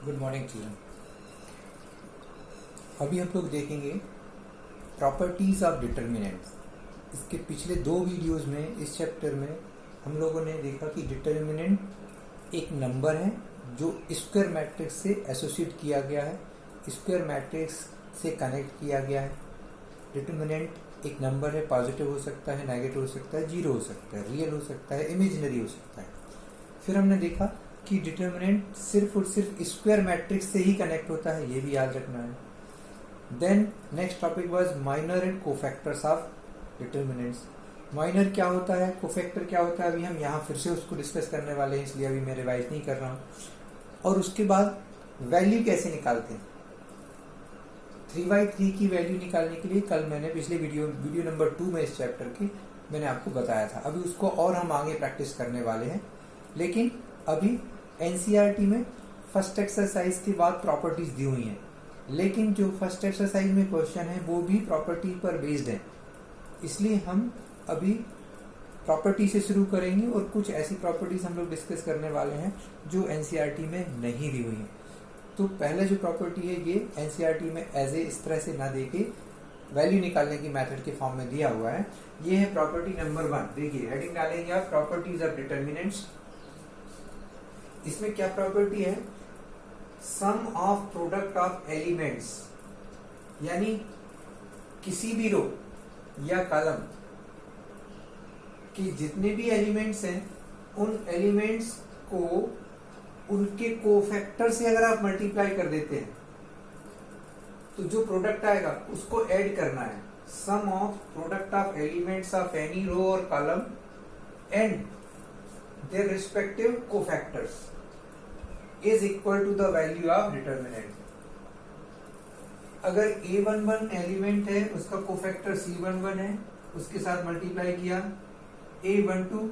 Good morning children. अभी हम लोग देखेंगे प्रॉपर्टीज ऑफ डिटर्मिनेंट्स। इसके पिछले दो वीडियोस में इस चैप्टर में हम लोगों ने देखा कि डिटर्मिनेंट एक नंबर है जो स्क्वायर मैट्रिक्स से एसोसिएट किया गया है, स्क्वायर मैट्रिक्स से कनेक्ट किया गया है। डिटर्मिनेंट एक नंबर है, पॉजिटिव हो सकता है, नेगेटिव हो सकता है, जीरो हो सकता है, रियल हो सकता है, इमेजिनरी हो सकता है। फिर हमने देखा कि डिटर्मिनेंट सिर्फ और सिर्फ स्क्वायर मैट्रिक्स से ही कनेक्ट होता है, ये भी याद रखना है। Then next topic was minor and cofactors of determinants. Minor क्या होता है, कोफैक्टर क्या होता है, अभी हम यहाँ फिर से उसको डिस्कस करने वाले हैं, इसलिए अभी मैं रिवाइज नहीं कर रहा हूँ। और उसके बाद वैल्यू कैसे निकालते हैं। 3/3 की वैल्यू निकालने के लिए कल मैंने पिछले वीडियो नंबर 2 में इस चैप्टर की मैंने आपको बताया था। अभी उसको और हम आगे प्रैक्टिस करने वाले हैं, लेकिन अभी एनसीईआरटी में फर्स्ट एक्सरसाइज के बाद प्रॉपर्टीज दी हुई हैं, लेकिन जो फर्स्ट एक्सरसाइज में क्वेश्चन है वो भी प्रॉपर्टी पर बेस्ड है, इसलिए हम अभी प्रॉपर्टी से शुरू करेंगे और कुछ ऐसी प्रॉपर्टीज हम लोग डिस्कस करने वाले हैं जो एनसीईआरटी में नहीं दी हुई हैं। तो पहले जो प्रॉपर्टी है ये एनसीईआरटी में एज ए इस तरह से ना देके वैल्यू निकालने की मेथड के फॉर्म में दिया हुआ है। ये है प्रॉपर्टी नंबर 1। देखिए हेडिंग डालेंगे आप, प्रॉपर्टीज ऑफ डिटर्मिनेंट्स। इसमें क्या प्रॉपर्टी है, sum of product of elements, यानी किसी भी रो या कॉलम के जितने भी एलिमेंट्स हैं उन एलिमेंट्स को उनके कोफैक्टर से अगर आप मल्टीप्लाई कर देते हैं तो जो प्रोडक्ट आएगा उसको ऐड करना है। Sum of product of elements of any row और column and their respective cofactors is equal to the value of determinant. अगर A11 एलिमेंट है, उसका कोफैक्टर C11 है, उसके साथ मल्टीप्लाई किया। A12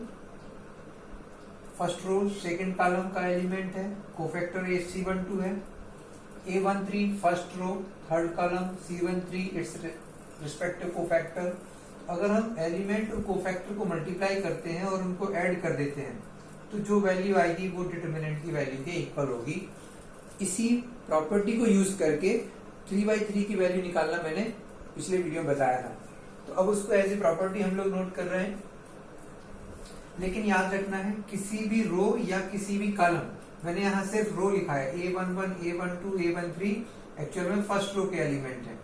first row second column का एलिमेंट है, कोफैक्टर C12 है। A13 first row third column C13 it's respective cofactor. अगर हम एलिमेंट और कोफैक्टर को मल्टीप्लाई करते हैं और उनको ऐड कर देते हैं तो जो वैल्यू आएगी वो डिटर्मिनेंट की वैल्यू के इक्वल होगी। इसी प्रॉपर्टी को यूज करके 3/3 की वैल्यू निकालना मैंने पिछले वीडियो में बताया था, तो अब उसको एज ए प्रॉपर्टी हम लोग नोट कर रहे हैं। लेकिन याद रखना है किसी भी रो या किसी भी कॉलम, मैंने यहाँ सिर्फ रो लिखा है A11, A12, A13 एक्चुअल में फर्स्ट रो के एलिमेंट है,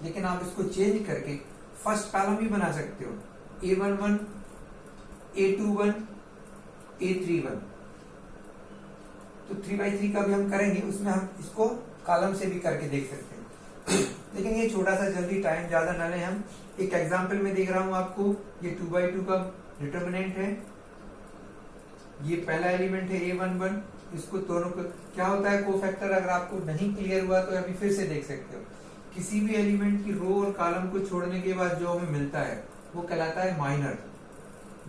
लेकिन आप इसको चेंज करके फर्स्ट कॉलम भी बना सकते हो। A11, A21, A31। तो 3/3 का भी हम करेंगे, उसमें हम इसको कॉलम से भी करके देख सकते हैं। लेकिन ये छोटा सा जल्दी टाइम ज्यादा न लें, हम एक एग्जांपल में देख रहा हूं आपको। ये 2/2 का डिटर्मिनेंट है, ये पहला एलिमेंट है A11। इसको दोनों को क्या होता है कोफैक्टर, अगर आपको नहीं क्लियर हुआ तो अभी फिर से देख सकते हो। किसी भी एलिमेंट की रो और कॉलम को छोड़ने के बाद जो हमें मिलता है वो कहलाता है माइनर।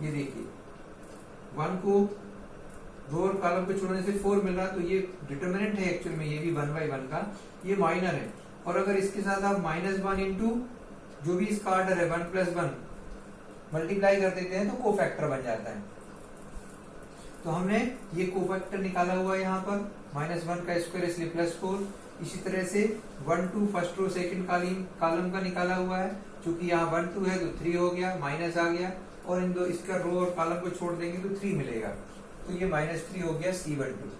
ये देखिए 1 को रो और कॉलम को छोड़ने से 4 मिल रहा, तो ये डिटर्मिनेंट है एक्चुअल में, ये भी 1/1 का, ये माइनर है। और अगर इसके साथ आप -1 इंटू जो भी इसका ऑर्डर है 1+1 मल्टीप्लाई कर देते हैं तो कोफैक्टर बन जाता है। तो हमने ये कोफैक्टर निकाला हुआ है यहाँ पर, -1 का स्क्वायर इसलिए +4। इसी तरह से 1, 2 फर्स्ट रो सेकंड कॉलम का निकाला हुआ है, चूंकि यहाँ 1, 2 है तो 3 हो गया, माइनस आ गया, और इन दो इसका रो और कॉलम को छोड़ देंगे तो 3 मिलेगा, तो ये -3 हो गया C12।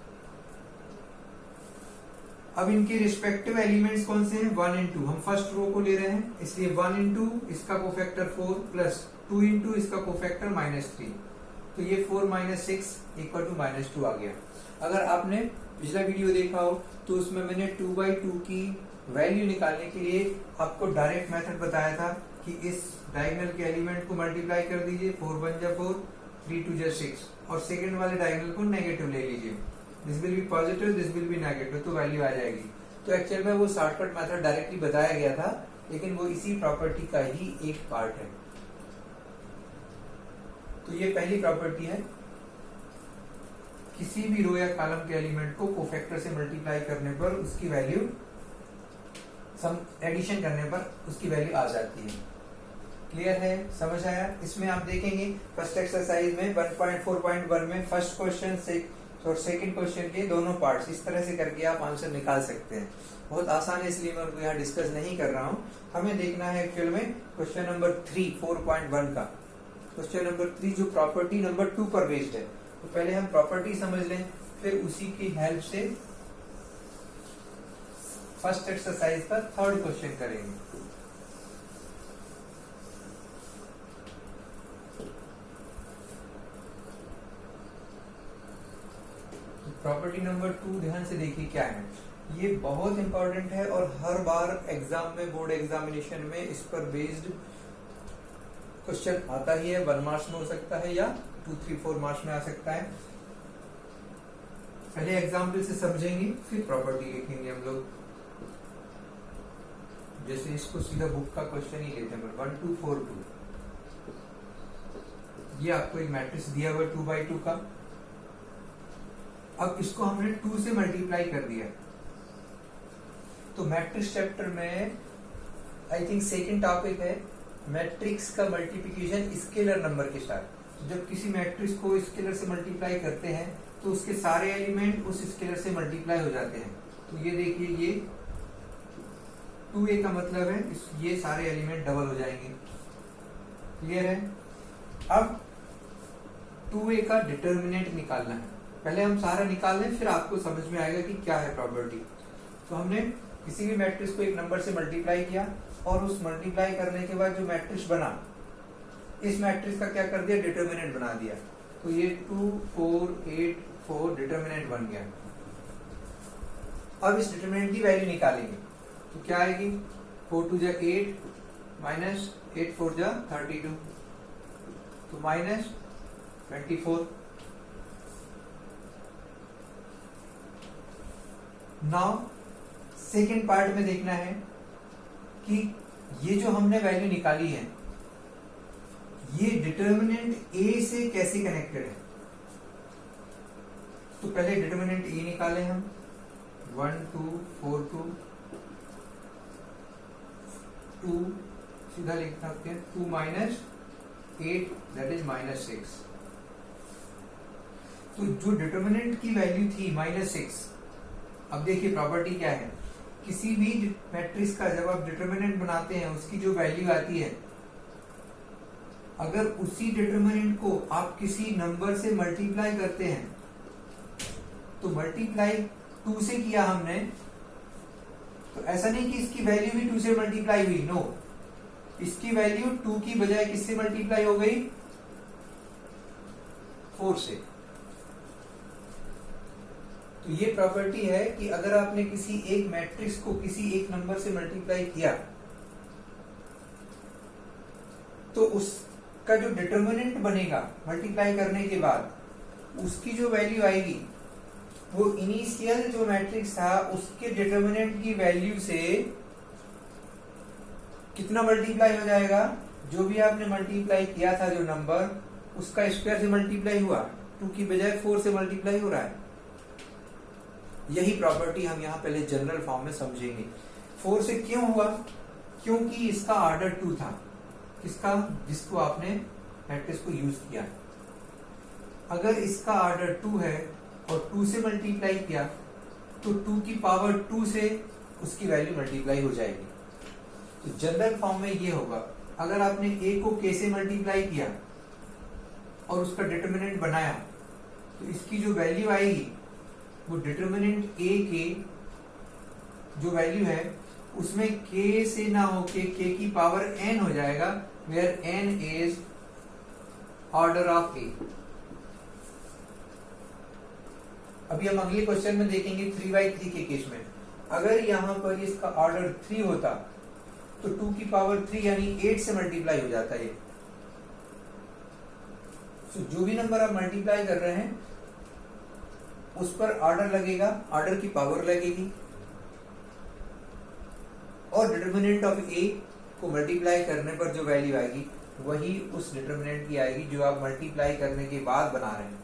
अब इनके रिस्पेक्टिव एलिमेंट्स कौन से हैं, 1 and 2। हम फर्स्ट रो को ले रहे हैं, इसलिए 1 into इसका कोफैक्टर 4 प्लस 2 into इसका कोफैक्टर -3, तो ये 4 - 6 इक्वल टू -2 आ गया। अगर आपने पिछला वीडियो देखा हो तो उसमें मैंने 2/2 की वैल्यू निकालने के लिए आपको डायरेक्ट मेथड बताया था कि इस डायगोनल के एलिमेंट को मल्टीप्लाई कर दीजिए, 4 × 1 = 4, 3 × 2 = 6, और सेकंड वाले डायगोनल को नेगेटिव ले लीजिए। This will be positive, this will be negative, तो वैल्यू आ जाएगी। तो एक्चुअल में वो शॉर्टकट मेथड डायरेक्टली बताया गया था, लेकिन वो इसी प्रॉपर्टी का ही एक पार्ट है। तो ये पहली प्रॉपर्टी है, किसी भी रो या कॉलम के एलिमेंट को कोफैक्टर से मल्टीप्लाई करने पर उसकी वैल्यू, सम एडिशन करने पर उसकी वैल्यू आ जाती है। क्लियर है, समझ आया। इसमें आप देखेंगे फर्स्ट एक्सरसाइज में 1.4.1 में फर्स्ट क्वेश्चन से और सेकंड क्वेश्चन के दोनों पार्ट्स, इस तरह से करके आप आंसर निकाल सकते हैं। बहुत आसान है, इसलिए मैं उनको यहाँ डिस्कस नहीं कर रहा हूँ। हमें देखना है एक्चुअल में क्वेश्चन नंबर 3 4.1 का। क्वेश्चन नंबर 3 जो प्रॉपर्टी नंबर 2 पर बेस्ड है, तो पहले हम प्रॉपर्टी समझ लें, फिर उसी की हेल्प से फर्स्ट एक्सरसाइज का थर्ड क्वेश्चन करेंगे। प्रॉपर्टी नंबर 2 ध्यान से देखिए क्या है। ये बहुत इंपॉर्टेंट है और हर बार एग्जाम में, बोर्ड एग्जामिनेशन में इस पर बेस्ड क्वेश्चन आता ही है। 1 मार्क्स में हो सकता है या 2, 3, 4 मार्क्स में आ सकता है। पहले एग्जाम्पल से समझेंगे, फिर प्रॉपर्टी लिखेंगे हम लोग। जैसे इसको सीधा बुक का क्वेश्चन ही लेते हैं, 1 2 4 2। ये आपको एक मैट्रिक्स दिया हुआ 2x2 का। अब इसको हमने 2 से मल्टीप्लाई कर दिया। तो मैट्रिक्स चैप्टर में आई थिंक सेकंड टॉपिक है मैट्रिक्स का मल्टीप्लिकेशन स्केलर नंबर के साथ। जब किसी मैट्रिक्स को स्केलर से मल्टीप्लाई करते हैं तो उसके सारे एलिमेंट उस स्केलर से मल्टीप्लाई हो जाते हैं। तो ये देखिए, ये 2a का मतलब है ये सारे एलिमेंट डबल हो जाएंगे। क्लियर है? अब 2a का डिटर्मिनेंट निकालना है। पहले हम सारा निकाल लें, फिर आपको समझ में आएगा कि क्या है प्रॉपर्टी। तो हमने किसी भी मैट्रिक्स को एक नंबर से मल्टीप्लाई किया और उस मल्टीप्लाई करने के बाद जो मैट्रिक्स बना, इस मैट्रिक्स का क्या कर दिया, डिटर्मिनेंट बना दिया। तो ये 2 4 8 4 डिटर्मिनेंट बन गया। अब इस डिटर्मिनेंट की वैल्यू निकालेंगे तो क्या आएगी, 4 2 जा 8 माइनस 8 4 जा 32, तो माइनस 24। नाउ सेकेंड पार्ट में देखना है कि ये जो हमने वैल्यू निकाली है ये डिटर्मिनेंट ए से कैसे कनेक्टेड है। तो पहले डिटर्मिनेंट ए निकालें हम, 1 2 4 2 2 सीधा लिख सकते हैं 2 माइनस 8 दैट इज -6। तो जो डिटर्मिनेंट की वैल्यू थी -6, अब देखिए प्रॉपर्टी क्या है, किसी भी मैट्रिक्स का जब आप डिटर्मिनेंट बनाते हैं उसकी जो वैल्यू आती है, अगर उसी डिटर्मिनेंट को आप किसी नंबर से मल्टीप्लाई करते हैं, तो मल्टीप्लाई 2 से किया हमने, तो ऐसा नहीं कि इसकी वैल्यू भी 2 से मल्टीप्लाई हुई, नो, इसकी वैल्यू 2 की बजाय किससे मल्टीप्लाई हो गई, 4 से। तो ये प्रॉपर्टी है कि अगर आपने किसी एक मैट्रिक्स को किसी एक नंबर से मल्टीप्लाई किया तो उसका जो डिटर्मिनेंट बनेगा मल्टीप्लाई करने के बाद, उसकी जो वैल्यू आएगी वो इनिशियल जो मैट्रिक्स था उसके डिटर्मिनेंट की वैल्यू से कितना मल्टीप्लाई हो जाएगा, जो भी आपने मल्टीप्लाई किया था जो नंबर, उसका स्क्वायर से मल्टीप्लाई हुआ, 2 की बजाय 4 से मल्टीप्लाई हो रहा है। यही प्रॉपर्टी हम यहाँ पहले जनरल फॉर्म में समझेंगे। 4 से क्यों हुआ, क्योंकि इसका ऑर्डर 2 था, किसका, जिसको आपने मैट्रिक्स को यूज किया। अगर इसका ऑर्डर 2 है और 2 से मल्टीप्लाई किया तो 2 की पावर 2 से उसकी वैल्यू मल्टीप्लाई हो जाएगी। तो जनरल फॉर्म में ये होगा, अगर आपने a को k से मल्टीप्लाई किया और उसका डिटर्मिनेंट बनाया, तो इसकी जो वैल्यू आएगी वो डिटर्मिनेंट a के जो वैल्यू है उसमें k से ना होके k की पावर n हो जाएगा, where n is order of a। अभी हम अगले क्वेश्चन में देखेंगे 3/3 के केस में, अगर यहां पर इसका ऑर्डर 3 होता तो 2 की पावर 3 यानी 8 से मल्टीप्लाई हो जाता है। तो जो भी नंबर आप मल्टीप्लाई कर रहे हैं उस पर ऑर्डर लगेगा, ऑर्डर की पावर लगेगी, और डिटर्मिनेंट ऑफ a को मल्टीप्लाई करने पर जो वैल्यू आएगी वही उस डिटर्मिनेंट की आएगी जो आप मल्टीप्लाई करने के बाद बना रहे हैं।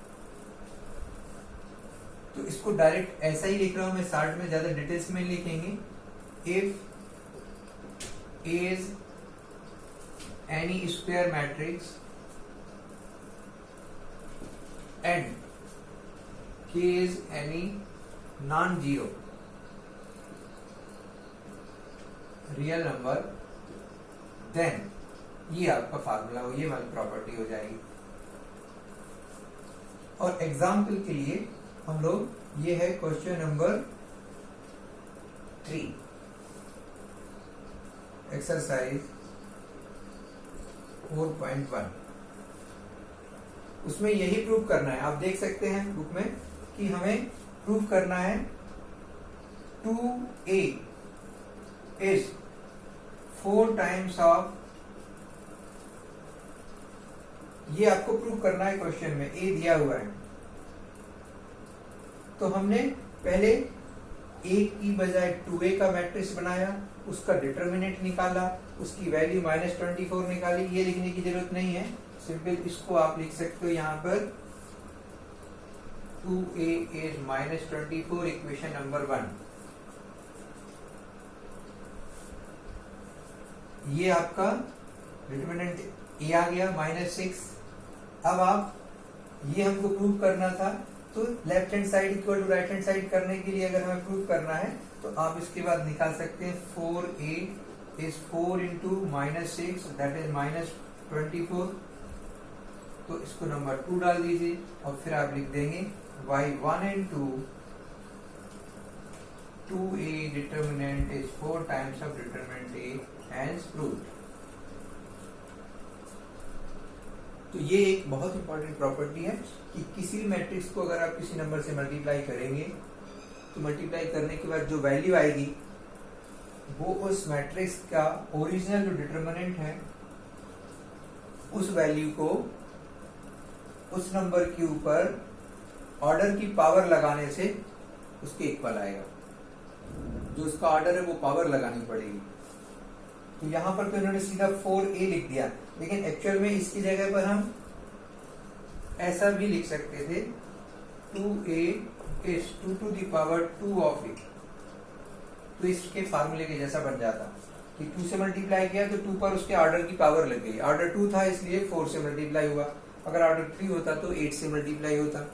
तो इसको डायरेक्ट ऐसा ही लिख रहा हूं मैं, शॉर्ट में, ज्यादा डिटेल्स में लिखेंगे। If is any square matrix and k is any non-zero real number, then ये आपका फार्मूला हो, ये वाली प्रॉपर्टी हो जाएगी। और एग्जाम्पल के लिए हम लोग, ये है क्वेश्चन नंबर 3, एक्सरसाइज 4.1। उसमें यही प्रूव करना है, आप देख सकते हैं बुक में कि हमें प्रूव करना है 2a is 4 times of, ये आपको प्रूव करना है क्वेश्चन में, a दिया हुआ है। तो हमने पहले a की बजाय 2a का मैट्रिक्स बनाया, उसका डिटर्मिनेंट निकाला, उसकी वैल्यू -24 निकाली। ये लिखने की जरूरत नहीं है, सिंपल इसको आप लिख सकते हो यहाँ पर 2a is -24, इक्वेशन नंबर 1। ये आपका डिटर्मिनेंट a आ गया -6। अब आप, ये हमको प्रूव करना था, तो left hand side equal to right hand side करने के लिए अगर हमें प्रूव करना है तो आप इसके बाद निकाल सकते हैं 4a is 4 into -6, that is -24। तो इसको नंबर 2 डाल दीजिए और फिर आप लिख देंगे y1 into 2a determinant is 4 times of determinant a, hence proved। तो ये एक बहुत इंपॉर्टेंट प्रॉपर्टी है कि किसी भी मैट्रिक्स को अगर आप किसी नंबर से मल्टीप्लाई करेंगे तो मल्टीप्लाई करने के बाद जो वैल्यू आएगी वो उस मैट्रिक्स का ओरिजिनल जो डिटरमिनेंट है उस वैल्यू को उस नंबर के ऊपर ऑर्डर की पावर लगाने से उसके इक्वल आएगा। जो उसका ऑर्डर है वो पावर लगानी पड़ेगी। तो यहां पर तो इन्होंने सीधा 4a लिख दिया, लेकिन एक्चुअल में इसकी जगह पर हम ऐसा भी लिख सकते थे 2a is 2 to the power 2 of a। तो इसके फार्मूले के जैसा बन जाता कि 2 से मल्टीप्लाई किया तो 2 पर उसके ऑर्डर की पावर लग गई। ऑर्डर 2 था इसलिए 4 से मल्टीप्लाई हुआ, अगर ऑर्डर 3 होता तो 8 से मल्टीप्लाई होता।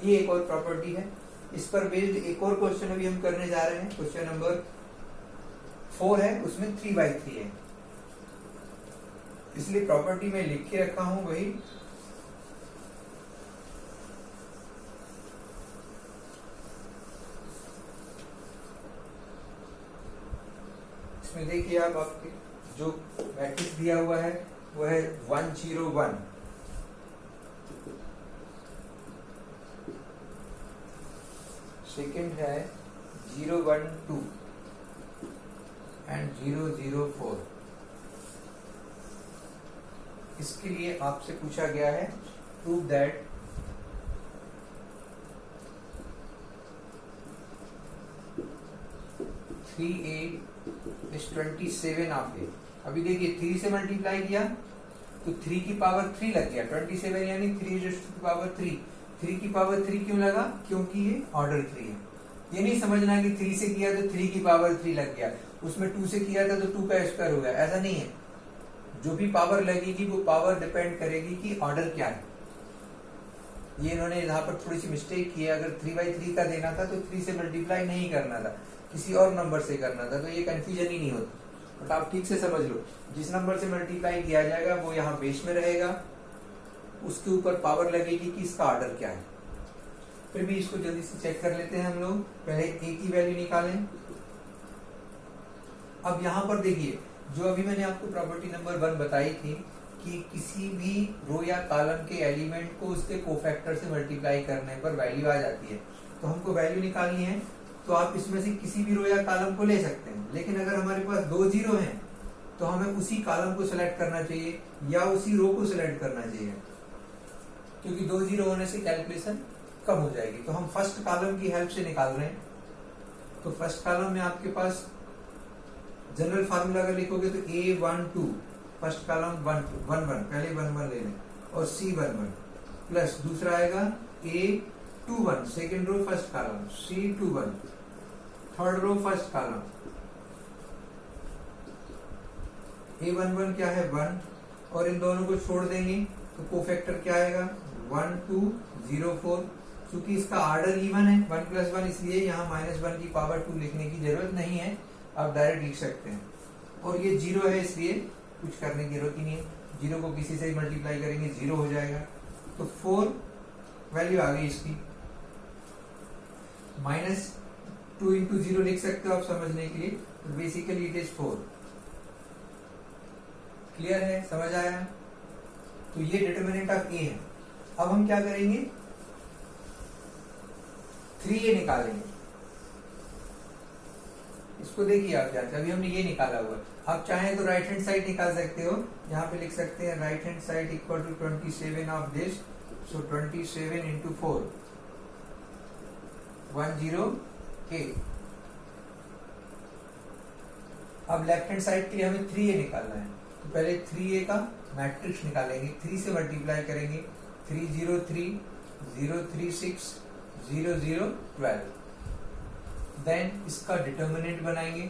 ये एक और प्रॉपर्टी है। इस पर बेस्ड एक और क्वेश्चन अभी हम करने जा रहे हैं, क्वेश्चन नंबर 4 है, उसमें 3/3 है, इसलिए प्रॉपर्टी में लिख के रखा हूं वही। इसमें देखिए आप, आपके जो मैट्रिक्स दिया हुआ है वो है 101, सेकेंड है 012 एंड 004। इसके लिए आपसे पूछा गया है prove that three A is 27 of A. अभी देखिए 3 से मल्टीप्लाई किया तो 3 की पावर 3 लग गया, 27 यानी 3 raised to the power 3। 3 की पावर 3 क्यों लगा? क्योंकि ये ऑर्डर 3 है। ये नहीं समझना कि 3 से किया तो 3 की पावर 3 लग गया, उसमें 2 से किया था तो 2 का स्क्वायर हो गया, ऐसा नहीं है। जो भी पावर लगेगी वो पावर डिपेंड करेगी कि ऑर्डर क्या है। ये इन्होंने यहाँ पर थोड़ी सी मिस्टेक की है, अगर 3/3 का देना था तो 3 से मल्टीप्लाई नहीं करना था, किसी और नंबर से करना था, तो ये कंफ्यूजन ही नहीं होता। बट आप ठीक से समझ लो, जिस नंबर से मल्टीप्लाई किया जाएगा वो यहाँ बेस में रहेगा, उसके ऊपर पावर लगेगी कि इसका ऑर्डर क्या है। फिर भी इसको जल्दी से चेक कर लेते हैं हम लोग। पहले ए की वैल्यू निकालें। अब यहाँ पर देखिए, जो अभी मैंने आपको प्रॉपर्टी नंबर 1 बताई थी कि किसी भी रो या कॉलम के एलिमेंट को उसके कोफैक्टर से मल्टीप्लाई करने पर वैल्यू आ जाती है। तो हमको वैल्यू निकालनी है तो आप इसमें से किसी भी रो या कॉलम को ले सकते हैं, लेकिन अगर हमारे पास 2 जीरो हैं तो हमें उसी कॉलम को सिलेक्ट करना चाहिए या उसी रो को सिलेक्ट करना चाहिए, क्योंकि 2 जीरो होने से कैलकुलेशन कम हो जाएगी। तो हम फर्स्ट कॉलम की हेल्प से निकाल रहे हैं। तो फर्स्ट कॉलम में आपके पास जनरल फार्मूला अगर लिखोगे तो A12, फर्स्ट कॉलम 1 पहले 1 ले लें, और C11 प्लस दूसरा आएगा A21 second row first column, C21 third row first column, A11 क्या है 1, और इन दोनों को छोड़ देंगे तो कोफैक्टर क्या आएगा 1204। चूंकि इसका ऑर्डर इवन है 1 + 1, इसलिए यहाँ -1 की पावर 2 लिखने की जरूरत नहीं है, आप डायरेक्ट लिख सकते हैं। और ये 0 है, इसलिए कुछ करने की जरूरत ही नहीं है। 0 को किसी से मल्टीप्लाई करेंगे 0 हो जाएगा। तो 4 वैल्यू आ गई इसकी। -2 × 0 लिख सकते हो आप समझने के लिए। तो बेसिकली इट इज 4। क्लियर है, समझ आया? तो ये डिटर्मिनेंट ऑफ ए है। अब हम क्या करेंगे, 3a निकालेंगे। इसको देखिए आप ध्यान से, अभी हमने ये निकाला हुआ है। आप चाहें तो राइट हैंड साइड निकाल सकते हो। यहाँ पे लिख सकते हैं right hand side equal to 27 of this, so 27 × 4 108। अब लेफ्ट हैंड साइड के लिए हमें 3a निकालना है। तो पहले 3a का मैट्रिक्स निकालेंगे, 3 से मल्टीप्लाई करेंगे। 303 036 0012। देन इसका डिटर्मिनेंट बनाएंगे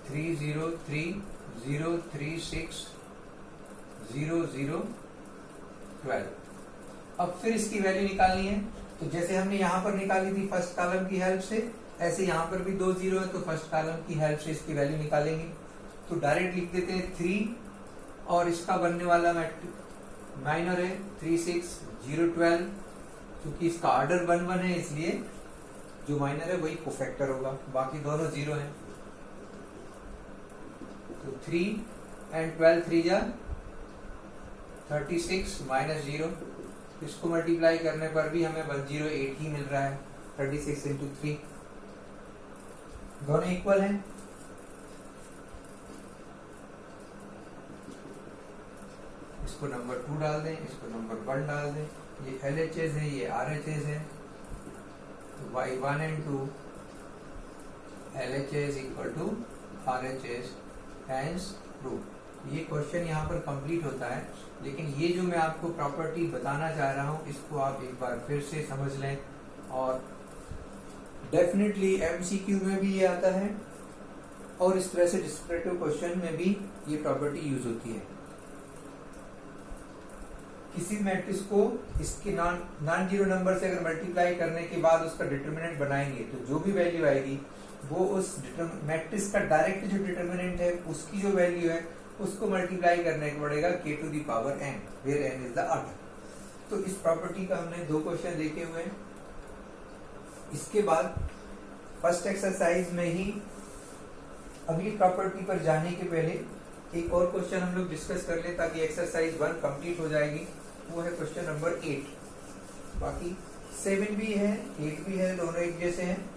303 036 0012। अब फिर इसकी वैल्यू निकालनी है। तो जैसे हमने यहां पर निकाली थी फर्स्ट कॉलम की हेल्प से, ऐसे यहां पर भी 2 0 है, तो फर्स्ट कॉलम की हेल्प से इसकी वैल्यू निकालेंगे। तो डायरेक्ट लिख देते हैं 3, और इसका बनने वाला माइनर है 36012। क्योंकि इसका ऑर्डर 1 1 है, इसलिए जो माइनर है वही कोफैक्टर होगा, बाकी दोनों 0 हैं। तो 3 and 12 3 जा 36 -0। इसको मल्टीप्लाई करने पर भी हमें 108 ही मिल रहा है। 36 × 3 दोनों इक्वल हैं। इसको नंबर 2 डाल दें, इसको नंबर 1 डाल दें। ये LHS है, ये RHS है। तो y1 and 2 LHS = RHS, hence prove. ये क्वेश्चन यहाँ पर कंप्लीट होता है। लेकिन ये जो मैं आपको प्रॉपर्टी बताना चाह रहा हूँ, इसको आप एक बार फिर से समझ लें। और डेफिनेटली MCQ में भी ये आता है, और इस तरह से डिस्क्रिप्टिव क्वेश्चन में भी ये प्रॉपर्टी यूज होती है। किसी मैट्रिक्स को इसके नॉन जीरो नंबर से अगर मल्टीप्लाई करने के बाद उसका डिटर्मिनेंट बनाएंगे, तो जो भी वैल्यू आएगी वो उस मैट्रिक्स का डायरेक्ट जो डिटर्मिनेंट है उसकी जो वैल्यू है उसको मल्टीप्लाई करने को पड़ेगा k to the power n, where n is the order। तो इस प्रॉपर्टी का हमने 2 क्वेश्चन देखे हुए हैं। इसके बाद फर्स्ट एक्सरसाइज में ही अगली प्रॉपर्टी पर जाने के पहले एक और क्वेश्चन हम लोग डिस्कस कर ले, ताकि एक्सरसाइज 1 कंप्लीट हो जाएगी। वो है क्वेश्चन नंबर 8। बाकी 7 भी है, 8 भी है, दोनों एक जैसे हैं।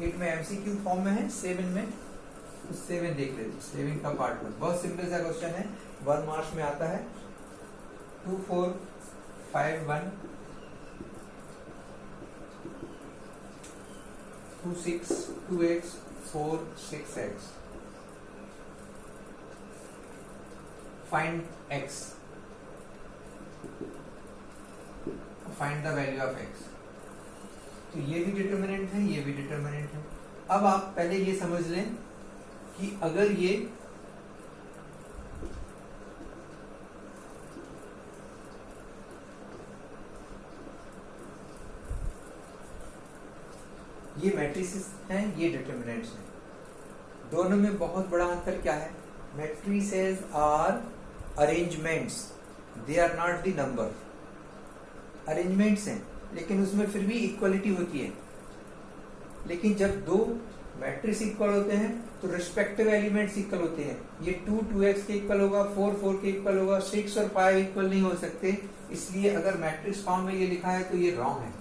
8 में MCQ फॉर्म में है, 7 में 7 देख लेते। 7 का पार्ट 1 बहुत सिंपल सा क्वेश्चन है, 1 मार्क्स में आता है। 2 4 5 1 2 6 2x 4 6x। Find x, find the value of x। तो ये भी डिटर्मिनेंट है, ये भी डिटर्मिनेंट है। अब आप पहले ये समझ लें कि अगर ये मैट्रिसेस हैं, ये डिटर्मिनेंट्स हैं। दोनों में बहुत बड़ा अंतर क्या है? Matrices are arrangements, they are not the number. Arrangements हैं, लेकिन उसमें फिर भी इक्वलिटी होती है। लेकिन जब 2 मैट्रिक्स इक्वल होते हैं तो रिस्पेक्टिव एलिमेंट्स इक्वल होते हैं। ये 2 2x के इक्वल होगा, 4 4 के इक्वल होगा, 6 और 5 इक्वल नहीं हो सकते। इसलिए अगर मैट्रिक्स फॉर्म में ये लिखा है तो ये रॉन्ग है,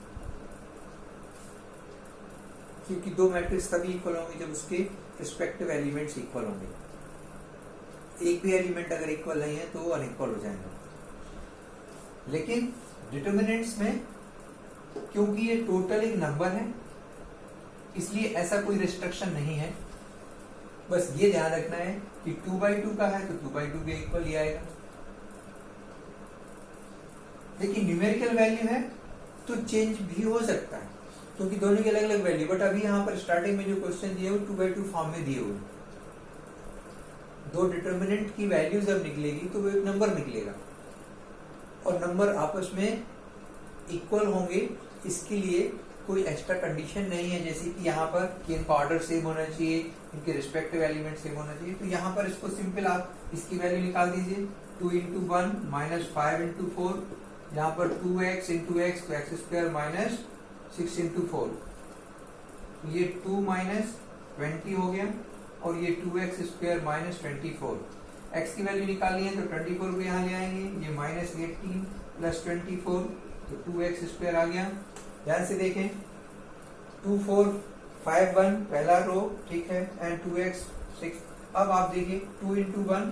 क्योंकि 2 मैट्रिक्स तभी इक्वल होंगे जब उसके रिस्पेक्टिव एलिमेंट्स इक्वल होंगे। एक भी एलिमेंट अगर इक्वल नहीं है तो वो अनइक्वल हो जाएगा। लेकिन डिटर्मिनेंट्स में क्योंकि ये टोटल एक नंबर है, इसलिए ऐसा कोई रिस्ट्रिक्शन नहीं है। बस ये ध्यान रखना है कि 2/2 का है तो 2/2 के इक्वल ही आएगा। लेकिन न्यूमेरिकल वैल्यू है तो चेंज भी हो सकता है, क्योंकि दोनों की अलग अलग वैल्यू। बट अभी यहाँ पर स्टार्टिंग में जो क्वेश्चन दिए वो 2/2 फॉर्म में दिए हुए। 2 डिटर्मिनेंट की वैल्यू जब निकलेगी तो वो एक नंबर निकलेगा। और नंबर आपस में इक्वल होंगे, इसके लिए कोई एक्स्ट्रा कंडीशन नहीं है, जैसे कि यहाँ पर कि इनका ऑर्डर सेम होना चाहिए, इनके रिस्पेक्टिव एलिमेंट सेम होना चाहिए। तो यहाँ पर इसको सिंपल आप इसकी वैल्यू निकाल दीजिए, 2 इंटू 1 माइनस 5 इंटू 4, यहाँ पर 2x इंटू एक्स तो एक्स स्क्वायर माइनस 6 इंटू 4, ये 2 माइनस 20 हो गया, और ये 2x स्क्वायर माइनस 24। x की वैल्यू निकालनी है तो 24 को यहाँ ले आएंगे, ये माइनस 18 प्लस 24 तो 2x स्क्वायर आ गया। ध्यान से देखें, 2 4 5 1 पहला रो, ठीक है, एंड 2x 6। अब आप देखिए 2 इंटू 1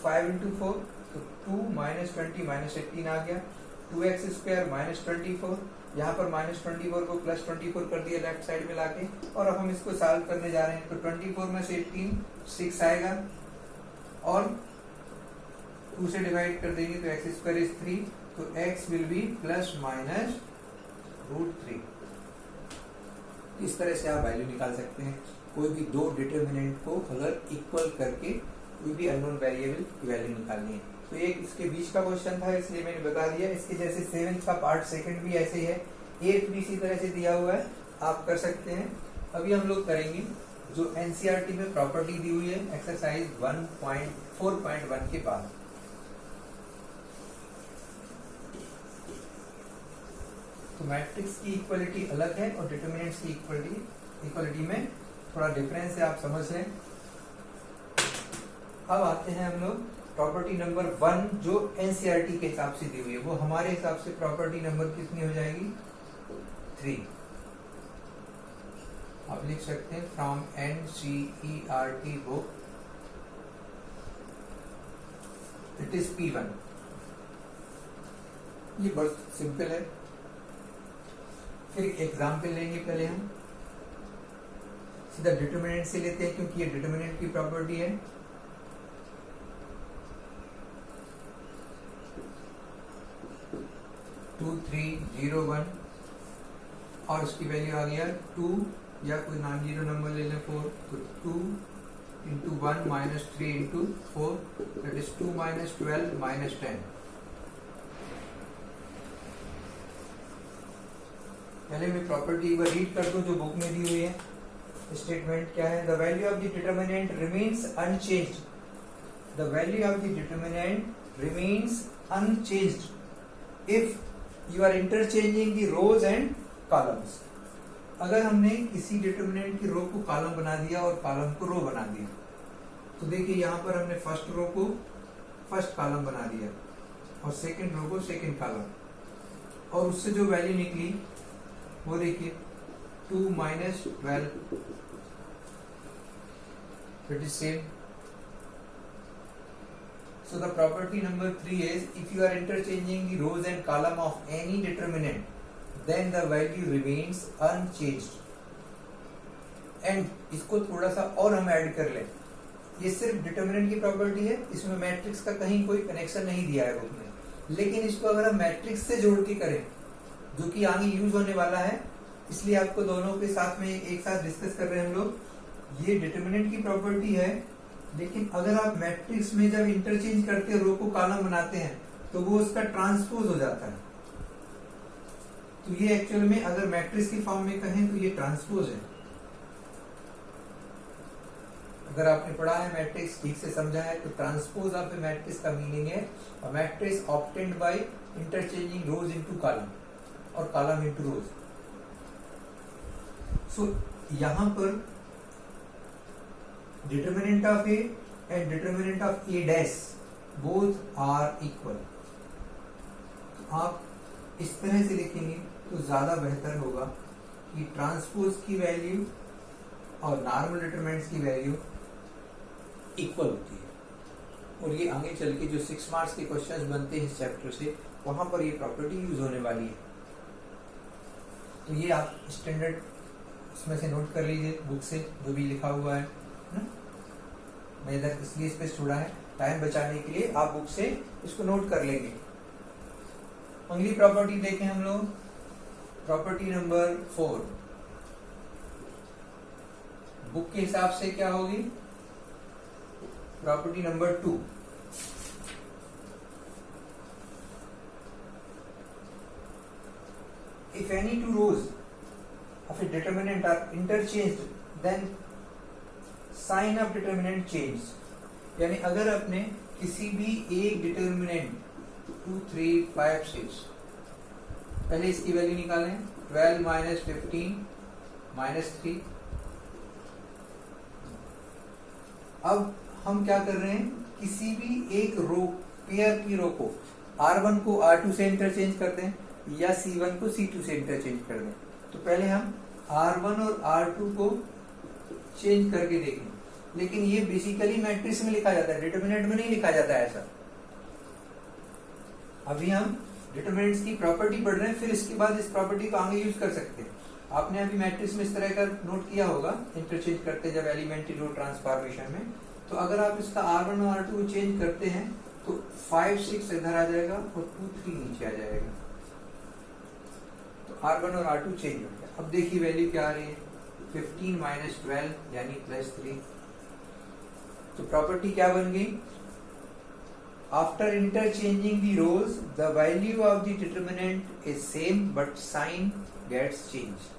5 इंटू 4 तो 2 माइनस 20 माइनस 18 आ गया, 2x स्क्वायर माइनस 24, यहाँ पर माइनस 24 को प्लस 24 कर दिया लेफ्ट साइड में लाके, और अब हम इसको सॉल्व करने जा रहे हैं। तो 24 में से 18 6 आएगा, और 2 से डिवाइड कर देंगे तो एक्स स्क्वायर इज 3, तो x will be plus minus √3। इस तरह से आप वैल्यू निकाल सकते हैं कोई भी दो डिटर्मिनेंट को अगर इक्वल करके कोई भी अननोन वेरिएबल की वैल्यू निकालनी है। तो एक इसके बीच का क्वेश्चन था, इसलिए मैंने बता दिया। इसके जैसे 7th का पार्ट सेकंड भी ऐसे ही है, 8th भी इसी तरह से दिया हुआ है, आप कर सकते हैं। अभी हम लोग करेंगे जो एनसीईआरटी में प्रॉपर्टी दी हुई है एक्सरसाइज 1.4.1 के बाद। तो मैट्रिक्स की इक्वलिटी अलग है और डिटर्मिनेंट्स की इक्वलिटी में थोड़ा डिफरेंस है, आप समझ लें। अब आते हैं हम लोग प्रॉपर्टी नंबर 1 जो एनसीईआरटी के हिसाब से दी हुई है, वो हमारे हिसाब से प्रॉपर्टी नंबर कितनी हो जाएगी 3। आप लिख सकते हैं from NCERT book it is P1। ये बहुत सिंपल है। फिर एग्जाम्पल लेंगे, पहले हम सीधा डिटर्मिनेंट से लेते हैं क्योंकि ये डिटर्मिनेंट की प्रॉपर्टी है। टू 3 0 1 और उसकी वैल्यू आ गया 2 या कोई नॉन जीरो नंबर ले लें 4, तो 2 into 1 minus 3 into 4 that is 2 minus 12 minus 10। पहले मैं प्रॉपर्टी एक बार रीड कर दूं जो बुक में दी हुई है। स्टेटमेंट क्या है? The value of the determinant remains unchanged. The value of the determinant remains unchanged if you are interchanging the rows and columns. अगर हमने किसी डिटर्मिनेंट की रो को कॉलम बना दिया और कॉलम को रो बना दिया, तो देखिए यहाँ पर हमने फर्स्ट रो को फर्स्ट कॉलम बना दिया और सेकंड रो को सेकंड कॉलम, और उससे जो वैल्यू निकली वो देखिए 2 minus 12 it is same. So the property number 3 is if you are interchanging the rows and column of any determinant, then the value remains unchanged. And इसको थोड़ा सा और हम ऐड कर लें, ये सिर्फ डिटर्मिनेंट की प्रॉपर्टी है, इसमें मैट्रिक्स का कहीं कोई कनेक्शन नहीं दिया है बुक में, लेकिन इसको अगर हम मैट्रिक्स से जोड़ के करें जो कि आगे यूज होने वाला है, इसलिए आपको दोनों के साथ में एक साथ डिस्कस कर रहे हैं हम लोग। ये डिटर्मिनेंट की प्रॉपर्टी है, लेकिन अगर आप मैट्रिक्स में जब इंटरचेंज करके रो को कॉलम बनाते हैं तो वो उसका ट्रांसपोज हो जाता है। तो ये एक्चुअल में अगर मैट्रिक्स की फॉर्म में कहें तो ये ट्रांसपोज है। अगर आपने पढ़ा है मैट्रिक्स, ठीक से समझा है, तो ट्रांसपोज ऑफ ए मैट्रिक्स का मीनिंग है a matrix obtained by interchanging rose into column और कॉलम इनटू रोज। सो यहां पर determinant of A and determinant of A dash both are equal। तो आप इस तरह से लिखेंगे तो ज्यादा बेहतर होगा कि ट्रांसपोज की वैल्यू और नॉर्मल डिटरमिनेंट्स की वैल्यू इक्वल होती है, और ये आगे चल के जो 6 मार्क्स के क्वेश्चंस बनते हैं इस चैप्टर से, वहां पर ये प्रॉपर्टी यूज होने वाली है। तो ये आप स्टैंडर्ड इसमें से नोट कर लीजिए बुक से जो भी लिखा हुआ है ना। मैं इधर इसलिए स्पेस छोड़ा है टाइम बचाने के लिए, आप बुक से इसको नोट कर लेंगे। अगली प्रॉपर्टी देखें हम लोग, प्रॉपर्टी नंबर 4 बुक के हिसाब से क्या होगी? Property number 2। if any two rows of a determinant are interchanged, then sign of determinant change. यानी अगर आपने किसी भी एक डिटर्मिनेंट 2, 3, 5, 6 पहले इसकी वैल्यू निकालें 12 माइनस 15 माइनस 3। अब हम क्या कर रहे हैं, किसी भी एक रो पेयर की रो को R1 को R2 से इंटरचेंज कर दें या C1 को C2 से इंटरचेंज कर दें। तो पहले हम R1 और R2 को चेंज करके देखें, लेकिन ये बेसिकली मैट्रिक्स में लिखा जाता है, डिटरमिनेंट में नहीं लिखा जाता है ऐसा। अभी हम डिटरमिनेंट्स की प्रॉपर्टी पढ़ रहे हैं, फिर इसके बाद इस प्रॉपर्टी को आगे यूज कर सकते हैं। आपने अभी मैट्रिक्स में इस तरह का नोट किया होगा, इंटरचेंज करते जब एलिमेंट्री रो ट्रांसफॉर्मेशन में। तो अगर आप इसका R1 और R2 को चेंज करते हैं तो 5, 6 इधर आ जाएगा और 2, 3 नीचे आ जाएगा। तो R1 और R2 चेंज हो गया। अब देखिए वैल्यू क्या आ रही है, 15 माइनस 12 यानी +3। तो प्रॉपर्टी क्या बन गई, after interchanging the rows the value of the determinant is same but sign gets change.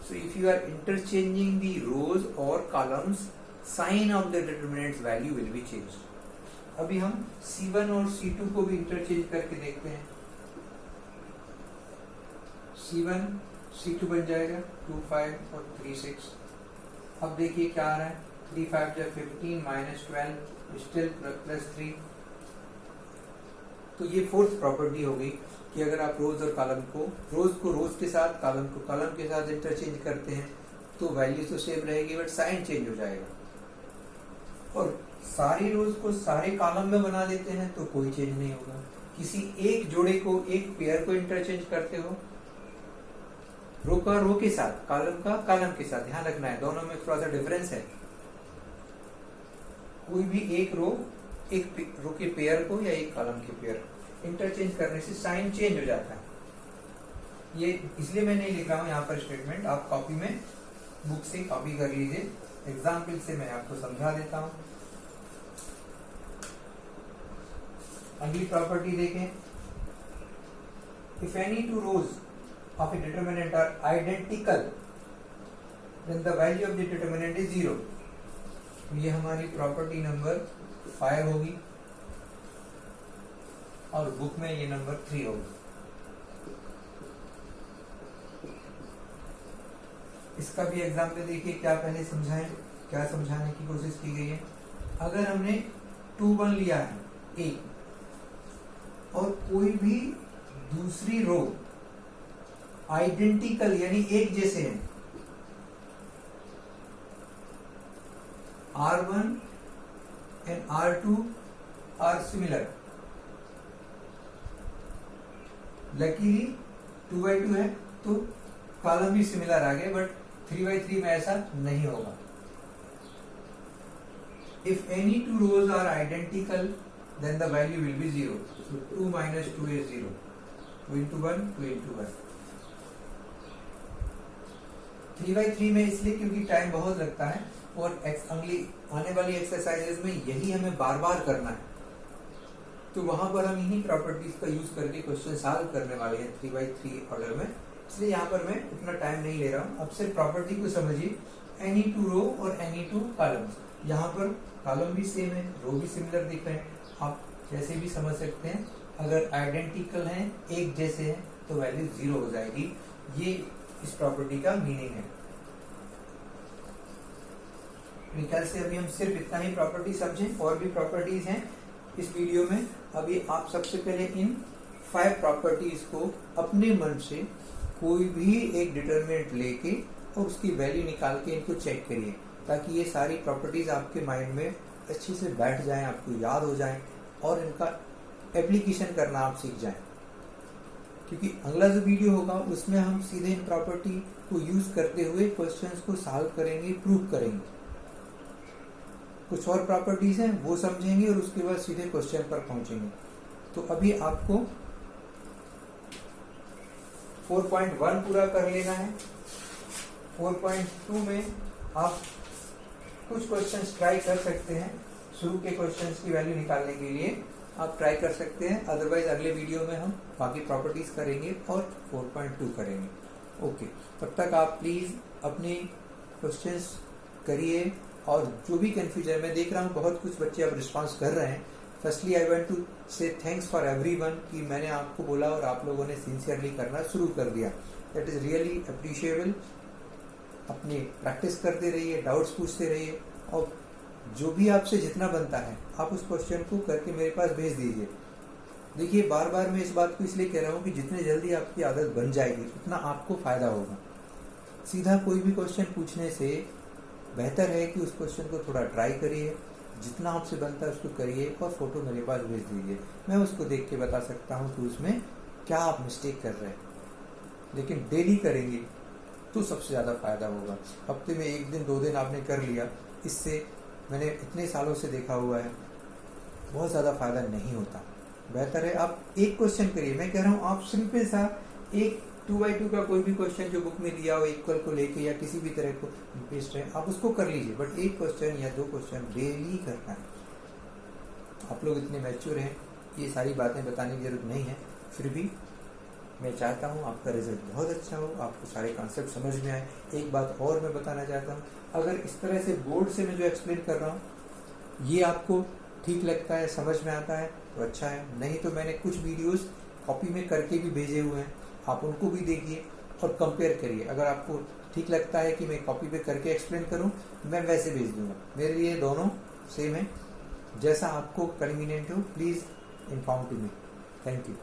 So if you are interchanging the rows or columns, sign of the determinant's value will be changed. अभी हम C1 और C2 को भी interchange करके देखते हैं। C1 C2 बन जाएगा 2, 5 और 3, 6। अब देखिए क्या आ रहा है, 3, 5 जब 15 माइनस 12 स्टिल +3। तो ये फोर्थ प्रॉपर्टी हो गई कि अगर आप रोज और कॉलम को रोज के साथ, कॉलम को कॉलम के साथ इंटरचेंज करते हैं तो वैल्यू तो सेम रहेगी बट साइन चेंज हो जाएगा। और सारी रोज को सारे कॉलम में बना देते हैं तो कोई चेंज नहीं होगा। किसी एक जोड़े को, एक पेयर को इंटरचेंज करते हो, रो का रो के साथ, कॉलम का कॉलम के साथ, ध्यान रखना है दोनों में थोड़ा सा डिफरेंस है। कोई भी एक रो के पेयर को या एक कॉलम के पेयर को इंटरचेंज करने से साइन चेंज हो जाता है। ये इसलिए मैं नहीं लिख रहा हूं यहाँ पर स्टेटमेंट, आप कॉपी में बुक से कॉपी कर लीजिए। एग्जाम्पल से मैं आपको समझा देता हूं। अगली प्रॉपर्टी देखें, if any two rows of a determinant are identical then the value of the determinant is 0। ये हमारी प्रॉपर्टी नंबर 5 होगी और बुक में ये नंबर 3 होगा। इसका भी एग्जाम्पल देखिए, क्या पहले समझाएं, क्या समझाने की कोशिश की गई है। अगर हमने 2, 1 लिया है A और कोई भी दूसरी रो आइडेंटिकल यानी एक जैसे हैं, R1 and R2 are similar, luckily 2x2 है तो कॉलम भी सिमिलर आ गए, बट 3x3 में ऐसा नहीं होगा। If any two rows are identical then the value will be 0। So 2 minus 2 is 0, 2 into 1, 2 into 1। 3x3 में इसलिए क्योंकि टाइम बहुत लगता है और अगली आने वाली एक्सरसाइजेज में यही हमें बार बार करना है, तो वहां पर हम इन्हीं प्रॉपर्टीज का यूज करके क्वेश्चन सॉल्व करने वाले हैं 3x3 ऑर्डर में। इसलिए यहाँ पर मैं इतना टाइम नहीं ले रहा हूँ। अब सिर्फ प्रॉपर्टी को समझिए, एनी टू रो और एनी टू कॉलम्स। यहाँ पर कॉलम भी सेम है, रो भी सिमिलर दिख रहे हैं, आप जैसे भी समझ सकते हैं। अगर आइडेंटिकल हैं, एक जैसे हैं, तो वैल्यू 0 हो जाएगी। ये इस प्रॉपर्टी का मीनिंग है। मेरे ख्याल से अभी हम सिर्फ इतना ही प्रॉपर्टी समझें, और भी प्रॉपर्टीज हैं इस वीडियो में। अभी आप सबसे पहले इन 5 प्रॉपर्टीज को अपने मन से कोई भी एक डिटरमिनेंट लेके और उसकी वैल्यू निकाल के इनको चेक करिए, ताकि ये सारी प्रॉपर्टीज आपके माइंड में अच्छे से बैठ जाएं, आपको याद हो जाएं और इनका एप्लीकेशन करना आप सीख जाएं। क्योंकि अगला जो वीडियो होगा उसमें हम सीधे इन प्रॉपर्टी को यूज करते हुए क्वेश्चंस को सॉल्व करेंगे, प्रूव करेंगे। कुछ और प्रॉपर्टीज हैं वो समझेंगे और उसके बाद सीधे क्वेश्चन पर पहुंचेंगे। तो अभी आपको 4.1 पूरा कर लेना है। 4.2 में आप कुछ क्वेश्चंस ट्राई कर सकते हैं शुरू के क्वेश्चंस की वैल्यू निकालने के लिए। आप ट्राई कर सकते हैं। अदरवाइज अगले वीडियो में हम बाकी प्रॉपर्टीज करेंगे और 4.2 करेंगे। ओके, तब तक आप प्लीज अपने क्वेश्चंस करिए, और जो भी कंफ्यूजन, मैं देख रहा हूँ बहुत कुछ बच्चे अब रिस्पॉन्स कर रहे हैं। फर्स्टली आई वांट टू से थैंक्स फॉर एवरीवन कि मैंने आपको बोला और आप लोगों ने सिंसियरली करना शुरू कर दिया। That is really appreciable. अपनी प्रैक्टिस करते रहिए, डाउट्स पूछते रहिए, और जो भी आपसे जितना बनता है आप उस क्वेश्चन को करके मेरे पास भेज दीजिए। देखिए, बार बार मैं इस बात को इसलिए कह रहा हूँ कि जितने जल्दी आपकी आदत बन जाएगी उतना आपको फायदा होगा। सीधा कोई भी क्वेश्चन पूछने से बेहतर है कि उस क्वेश्चन को थोड़ा ट्राई करिए, जितना आपसे बनता है उसको करिए और फोटो मेरे पास भेज दीजिए। मैं उसको देख के बता सकता हूँ कि उसमें क्या आप मिस्टेक कर रहे हैं। लेकिन डेली करेंगे तो सबसे ज़्यादा फायदा होगा। हफ्ते में 1 दिन 2 दिन आपने कर लिया, इससे मैंने इतने सालों से देखा हुआ है बहुत ज़्यादा फायदा नहीं होता। बेहतर है आप एक क्वेश्चन करिए। मैं कह रहा हूँ आप सिंपल सा एक 2x2 का कोई भी क्वेश्चन जो बुक में दिया हो इक्वल को लेके या किसी भी तरह को बेस्ड है, आप उसको कर लीजिए, बट एक क्वेश्चन या 2 क्वेश्चन डेली करना है। आप लोग इतने मैच्योर हैं, ये सारी बातें बताने की जरूरत नहीं है, फिर भी मैं चाहता हूँ आपका रिजल्ट बहुत अच्छा हो, आपको सारे कॉन्सेप्ट समझ में आए। एक बात और मैं बताना चाहता हूँ, अगर इस तरह से बोर्ड से मैं जो एक्सप्लेन कर रहा हूँ ये आपको ठीक लगता है, समझ में आता है तो अच्छा है, नहीं तो मैंने कुछ वीडियोस कॉपी में करके भी भेजे हुए हैं, आप उनको भी देखिए और कंपेयर करिए। अगर आपको ठीक लगता है कि मैं कॉपी पे करके एक्सप्लेन करूं, मैं वैसे भेज दूंगा। मेरे लिए दोनों सेम है, जैसा आपको कन्वीनियंट हो please inform to me. Thank you.